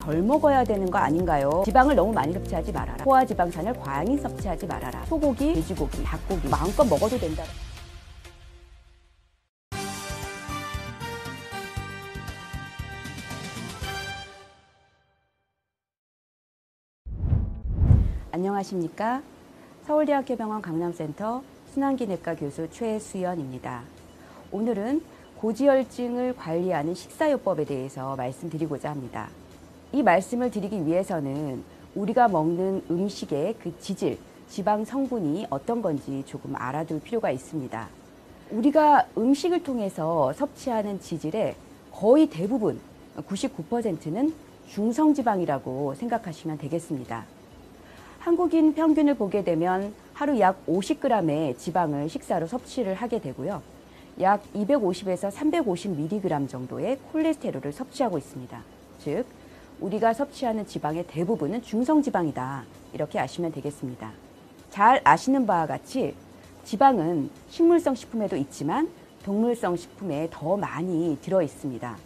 덜 먹어야 되는 거 아닌가요? 지방을 너무 많이 섭취하지 말아라. 포화지방산을 과잉 섭취하지 말아라. 소고기, 돼지고기, 닭고기 마음껏 먹어도 된다. 안녕하십니까? 서울대학교병원 강남센터 순환기내과 교수 최수연입니다. 오늘은 고지혈증을 관리하는 식사요법에 대해서 말씀드리고자 합니다. 이 말씀을 드리기 위해서는 우리가 먹는 음식의 그 지질, 지방 성분이 어떤 건지 조금 알아둘 필요가 있습니다. 우리가 음식을 통해서 섭취하는 지질의 거의 대부분, 99%는 중성지방이라고 생각하시면 되겠습니다. 한국인 평균을 보게 되면 하루 약 50g의 지방을 식사로 섭취를 하게 되고요. 약 250에서 350mg 정도의 콜레스테롤을 섭취하고 있습니다. 즉, 우리가 섭취하는 지방의 대부분은 중성지방이다. 이렇게 아시면 되겠습니다. 잘 아시는 바와 같이 지방은 식물성 식품에도 있지만 동물성 식품에 더 많이 들어 있습니다.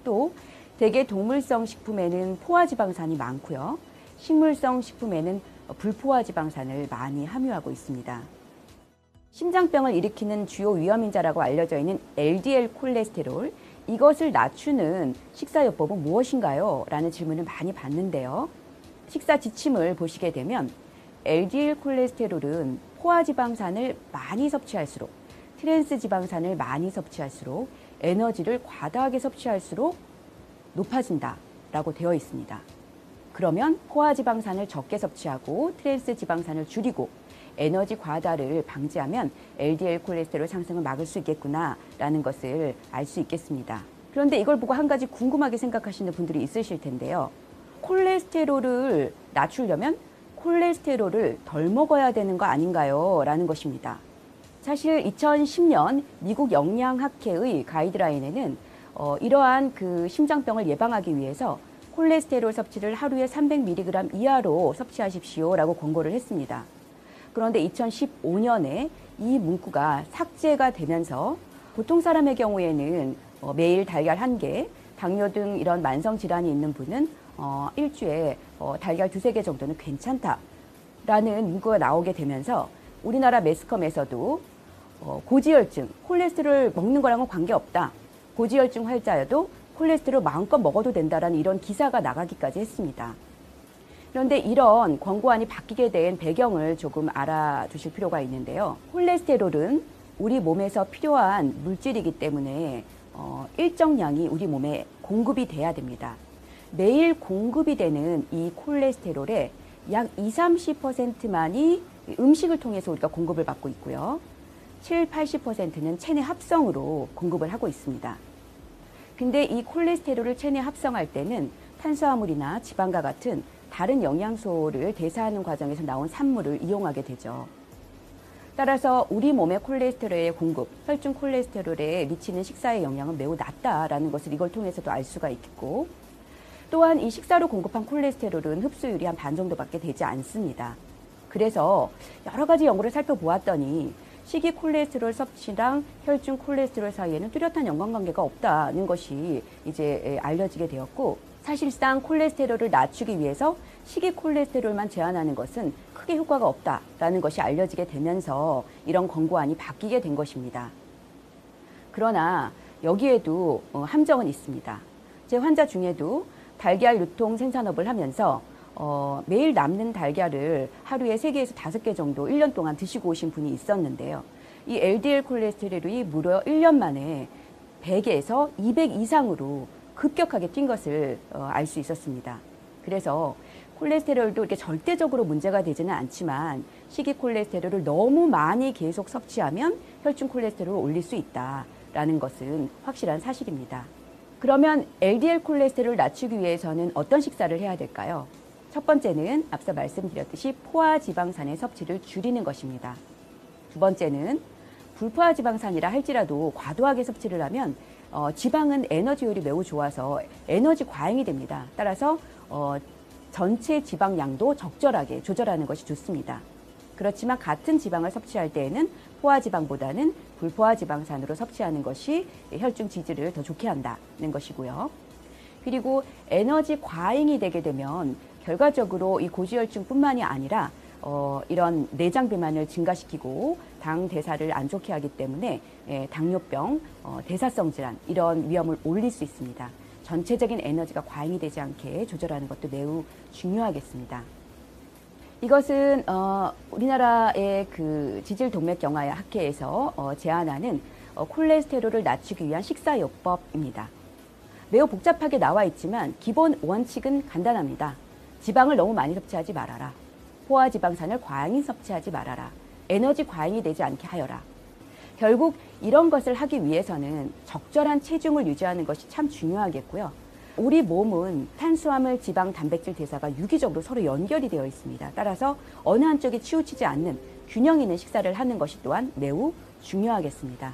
또 대개 동물성 식품에는 포화지방산이 많고요. 식물성 식품에는 불포화지방산을 많이 함유하고 있습니다. 심장병을 일으키는 주요 위험인자라고 알려져 있는 LDL 콜레스테롤, 이것을 낮추는 식사요법은 무엇인가요? 라는 질문을 많이 받는데요. 식사 지침을 보시게 되면 LDL 콜레스테롤은 포화지방산을 많이 섭취할수록, 트랜스지방산을 많이 섭취할수록, 에너지를 과다하게 섭취할수록 높아진다라고 되어 있습니다. 그러면 포화지방산을 적게 섭취하고 트랜스지방산을 줄이고 에너지 과다를 방지하면 LDL 콜레스테롤 상승을 막을 수 있겠구나라는 것을 알 수 있겠습니다. 그런데 이걸 보고 한 가지 궁금하게 생각하시는 분들이 있으실 텐데요. 콜레스테롤을 낮추려면 콜레스테롤을 덜 먹어야 되는 거 아닌가요? 라는 것입니다. 사실 2010년 미국 영양학회의 가이드라인에는 이러한 그 심장병을 예방하기 위해서 콜레스테롤 섭취를 하루에 300mg 이하로 섭취하십시오라고 권고를 했습니다. 그런데 2015년에 이 문구가 삭제가 되면서 보통 사람의 경우에는 매일 달걀 1개, 당뇨 등 이런 만성 질환이 있는 분은 일주에 달걀 2-3개 정도는 괜찮다라는 문구가 나오게 되면서 우리나라 매스컴에서도 고지혈증, 콜레스테롤 먹는 거랑은 관계없다. 고지혈증 환자여도 콜레스테롤 마음껏 먹어도 된다라는 이런 기사가 나가기까지 했습니다. 그런데 이런 권고안이 바뀌게 된 배경을 조금 알아두실 필요가 있는데요. 콜레스테롤은 우리 몸에서 필요한 물질이기 때문에 일정량이 우리 몸에 공급이 돼야 됩니다. 매일 공급이 되는 이 콜레스테롤의 약 20-30%만이 음식을 통해서 우리가 공급을 받고 있고요. 70-80%는 체내 합성으로 공급을 하고 있습니다. 근데 이 콜레스테롤을 체내 합성할 때는 탄수화물이나 지방과 같은 다른 영양소를 대사하는 과정에서 나온 산물을 이용하게 되죠. 따라서 우리 몸의 콜레스테롤의 공급, 혈중 콜레스테롤에 미치는 식사의 영향은 매우 낮다라는 것을 이걸 통해서도 알 수가 있겠고, 또한 이 식사로 공급한 콜레스테롤은 흡수율이 한 반 정도밖에 되지 않습니다. 그래서 여러 가지 연구를 살펴보았더니 식이 콜레스테롤 섭취랑 혈중 콜레스테롤 사이에는 뚜렷한 연관관계가 없다는 것이 이제 알려지게 되었고, 사실상 콜레스테롤을 낮추기 위해서 식이 콜레스테롤만 제한하는 것은 크게 효과가 없다라는 것이 알려지게 되면서 이런 권고안이 바뀌게 된 것입니다. 그러나 여기에도 함정은 있습니다. 제 환자 중에도 달걀 유통 생산업을 하면서 매일 남는 달걀을 하루에 3개에서 5개 정도 1년 동안 드시고 오신 분이 있었는데요. 이 LDL 콜레스테롤이 무려 1년 만에 100에서 200 이상으로 급격하게 뛴 것을 알 수 있었습니다. 그래서 콜레스테롤도 이렇게 절대적으로 문제가 되지는 않지만 식이 콜레스테롤을 너무 많이 계속 섭취하면 혈중 콜레스테롤을 올릴 수 있다라는 것은 확실한 사실입니다. 그러면 LDL 콜레스테롤을 낮추기 위해서는 어떤 식사를 해야 될까요? 첫 번째는 앞서 말씀드렸듯이 포화지방산의 섭취를 줄이는 것입니다. 두 번째는 불포화지방산이라 할지라도 과도하게 섭취를 하면 지방은 에너지율이 매우 좋아서 에너지 과잉이 됩니다. 따라서 전체 지방량도 적절하게 조절하는 것이 좋습니다. 그렇지만 같은 지방을 섭취할 때에는 포화지방보다는 불포화지방산으로 섭취하는 것이 혈중 지질을 더 좋게 한다는 것이고요. 그리고 에너지 과잉이 되게 되면 결과적으로 이 고지혈증뿐만이 아니라 이런 내장 비만을 증가시키고 당 대사를 안 좋게 하기 때문에 당뇨병, 대사성 질환 이런 위험을 올릴 수 있습니다. 전체적인 에너지가 과잉이 되지 않게 조절하는 것도 매우 중요하겠습니다. 이것은 우리나라의 그 지질동맥경화 학회에서 제안하는 콜레스테롤을 낮추기 위한 식사요법입니다. 매우 복잡하게 나와 있지만 기본 원칙은 간단합니다. 지방을 너무 많이 섭취하지 말아라. 포화지방산을 과잉 섭취하지 말아라. 에너지 과잉이 되지 않게 하여라. 결국 이런 것을 하기 위해서는 적절한 체중을 유지하는 것이 참 중요하겠고요. 우리 몸은 탄수화물, 지방, 단백질 대사가 유기적으로 서로 연결이 되어 있습니다. 따라서 어느 한쪽에 치우치지 않는 균형 있는 식사를 하는 것이 또한 매우 중요하겠습니다.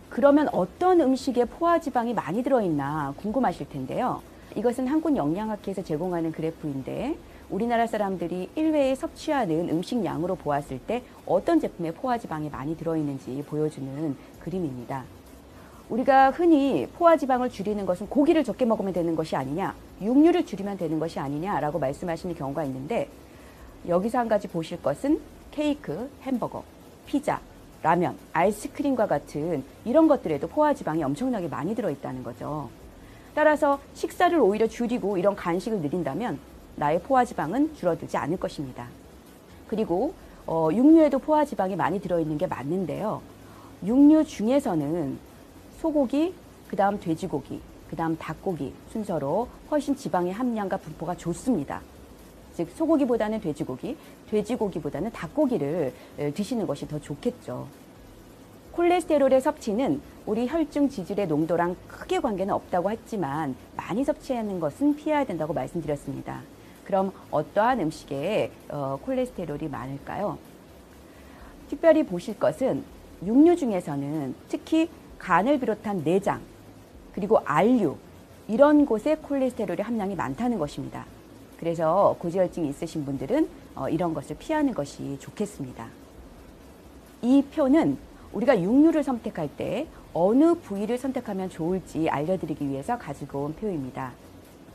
그러면 어떤 음식에 포화지방이 많이 들어있나 궁금하실 텐데요. 이것은 한국영양학회에서 제공하는 그래프인데 우리나라 사람들이 일회에 섭취하는 음식량으로 보았을 때 어떤 제품에 포화지방이 많이 들어있는지 보여주는 그림입니다. 우리가 흔히 포화지방을 줄이는 것은 고기를 적게 먹으면 되는 것이 아니냐, 육류를 줄이면 되는 것이 아니냐라고 말씀하시는 경우가 있는데 여기서 한 가지 보실 것은 케이크, 햄버거, 피자, 라면, 아이스크림과 같은 이런 것들에도 포화지방이 엄청나게 많이 들어있다는 거죠. 따라서 식사를 오히려 줄이고 이런 간식을 늘린다면 나의 포화지방은 줄어들지 않을 것입니다. 그리고 육류에도 포화지방이 많이 들어있는 게 맞는데요. 육류 중에서는 소고기, 그 다음 돼지고기, 그 다음 닭고기 순서로 훨씬 지방의 함량과 분포가 좋습니다. 즉 소고기보다는 돼지고기, 돼지고기보다는 닭고기를 드시는 것이 더 좋겠죠. 콜레스테롤의 섭취는 우리 혈중 지질의 농도랑 크게 관계는 없다고 했지만 많이 섭취하는 것은 피해야 된다고 말씀드렸습니다. 그럼 어떠한 음식에 콜레스테롤이 많을까요? 특별히 보실 것은 육류 중에서는 특히 간을 비롯한 내장, 그리고 알류 이런 곳에 콜레스테롤의 함량이 많다는 것입니다. 그래서 고지혈증이 있으신 분들은 이런 것을 피하는 것이 좋겠습니다. 이 표는 우리가 육류를 선택할 때 어느 부위를 선택하면 좋을지 알려드리기 위해서 가지고 온 표입니다.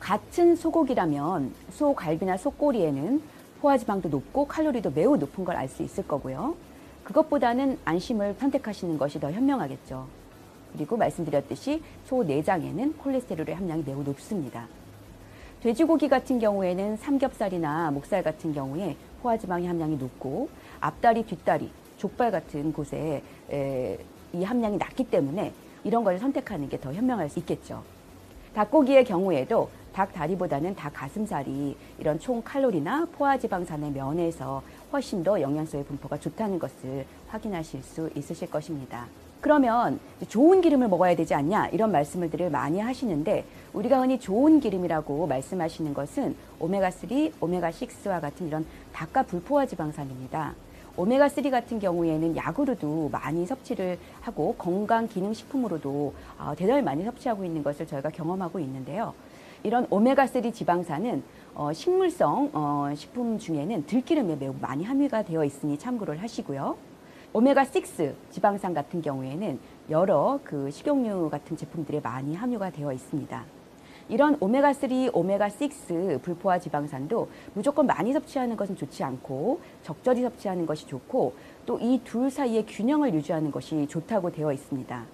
같은 소고기라면 소 갈비나 소꼬리에는 포화지방도 높고 칼로리도 매우 높은 걸 알 수 있을 거고요. 그것보다는 안심을 선택하시는 것이 더 현명하겠죠. 그리고 말씀드렸듯이 소 내장에는 콜레스테롤의 함량이 매우 높습니다. 돼지고기 같은 경우에는 삼겹살이나 목살 같은 경우에 포화지방의 함량이 높고 앞다리, 뒷다리, 족발 같은 곳에 이 함량이 낮기 때문에 이런 걸 선택하는 게 더 현명할 수 있겠죠. 닭고기의 경우에도 닭 다리보다는 닭 가슴살이 이런 총 칼로리나 포화지방산의 면에서 훨씬 더 영양소의 분포가 좋다는 것을 확인하실 수 있으실 것입니다. 그러면 좋은 기름을 먹어야 되지 않냐 이런 말씀을 많이 하시는데 우리가 흔히 좋은 기름이라고 말씀하시는 것은 오메가3, 오메가6와 같은 이런 닭과 불포화지방산입니다. 오메가3 같은 경우에는 약으로도 많이 섭취를 하고 건강기능식품으로도 대단히 많이 섭취하고 있는 것을 저희가 경험하고 있는데요. 이런 오메가3 지방산은 식물성 식품 중에는 들기름에 매우 많이 함유가 되어 있으니 참고를 하시고요. 오메가6 지방산 같은 경우에는 여러 그 식용유 같은 제품들에 많이 함유가 되어 있습니다. 이런 오메가3, 오메가6 불포화 지방산도 무조건 많이 섭취하는 것은 좋지 않고 적절히 섭취하는 것이 좋고 또 이 둘 사이의 균형을 유지하는 것이 좋다고 되어 있습니다.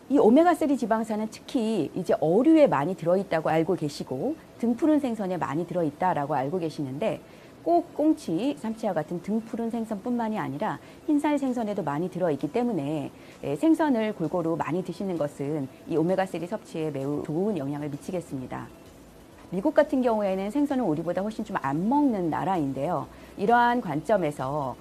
이 오메가3 지방산은 특히 이제 어류에 많이 들어있다고 알고 계시고 등푸른 생선에 많이 들어있다라고 알고 계시는데 꼭 꽁치, 삼치와 같은 등푸른 생선뿐만이 아니라 흰살 생선에도 많이 들어있기 때문에 생선을 골고루 많이 드시는 것은 이 오메가3 섭취에 매우 좋은 영향을 미치겠습니다. 미국 같은 경우에는 생선을 우리보다 훨씬 좀 안 먹는 나라인데요. 이러한 관점에서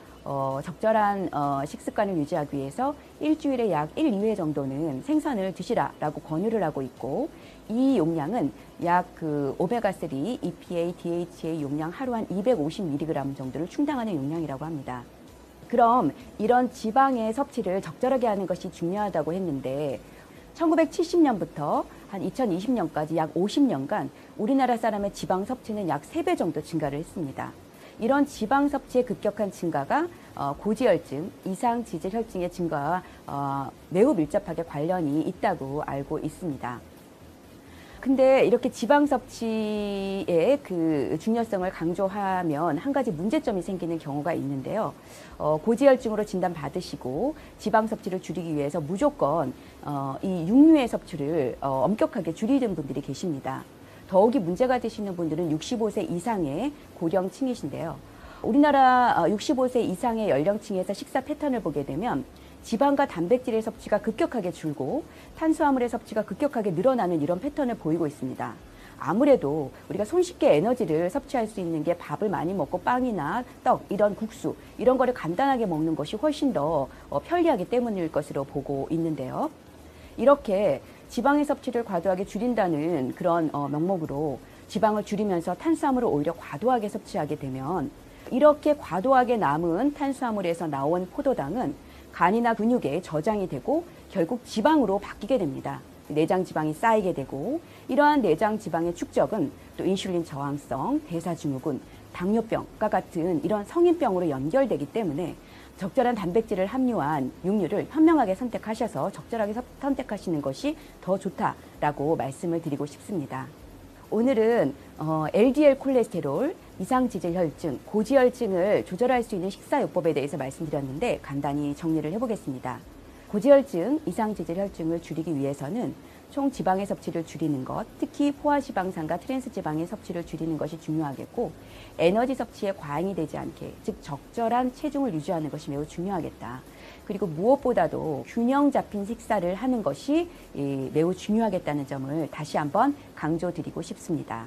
적절한 식습관을 유지하기 위해서 일주일에 약 1, 2회 정도는 생선을 드시라라고 권유를 하고 있고 이 용량은 약 그 오메가3, EPA, DHA 용량 하루 한 250mg 정도를 충당하는 용량이라고 합니다. 그럼 이런 지방의 섭취를 적절하게 하는 것이 중요하다고 했는데 1970년부터 한 2020년까지 약 50년간 우리나라 사람의 지방 섭취는 약 3배 정도 증가를 했습니다. 이런 지방 섭취의 급격한 증가가 고지혈증, 이상지질혈증의 증가와 매우 밀접하게 관련이 있다고 알고 있습니다. 근데 이렇게 지방 섭취의 그 중요성을 강조하면 한 가지 문제점이 생기는 경우가 있는데요. 고지혈증으로 진단받으시고 지방 섭취를 줄이기 위해서 무조건 이 육류의 섭취를 엄격하게 줄이는 분들이 계십니다. 더욱이 문제가 되시는 분들은 65세 이상의 고령층이신데요. 우리나라 65세 이상의 연령층에서 식사 패턴을 보게 되면 지방과 단백질의 섭취가 급격하게 줄고 탄수화물의 섭취가 급격하게 늘어나는 이런 패턴을 보이고 있습니다. 아무래도 우리가 손쉽게 에너지를 섭취할 수 있는 게 밥을 많이 먹고 빵이나 떡, 이런 국수, 이런 거를 간단하게 먹는 것이 훨씬 더 편리하기 때문일 것으로 보고 있는데요. 이렇게 지방의 섭취를 과도하게 줄인다는 그런 명목으로 지방을 줄이면서 탄수화물을 오히려 과도하게 섭취하게 되면 이렇게 과도하게 남은 탄수화물에서 나온 포도당은 간이나 근육에 저장이 되고 결국 지방으로 바뀌게 됩니다. 내장 지방이 쌓이게 되고 이러한 내장 지방의 축적은 또 인슐린 저항성, 대사증후군, 당뇨병과 같은 이런 성인병으로 연결되기 때문에 적절한 단백질을 함유한 육류를 현명하게 선택하셔서 적절하게 선택하시는 것이 더 좋다라고 말씀을 드리고 싶습니다. 오늘은 LDL 콜레스테롤, 이상지질혈증, 고지혈증을 조절할 수 있는 식사요법에 대해서 말씀드렸는데 간단히 정리를 해보겠습니다. 고지혈증, 이상지질혈증을 줄이기 위해서는 총 지방의 섭취를 줄이는 것, 특히 포화지방산과 트랜스지방의 섭취를 줄이는 것이 중요하겠고 에너지 섭취에 과잉이 되지 않게, 즉 적절한 체중을 유지하는 것이 매우 중요하겠다. 그리고 무엇보다도 균형 잡힌 식사를 하는 것이 매우 중요하겠다는 점을 다시 한번 강조드리고 싶습니다.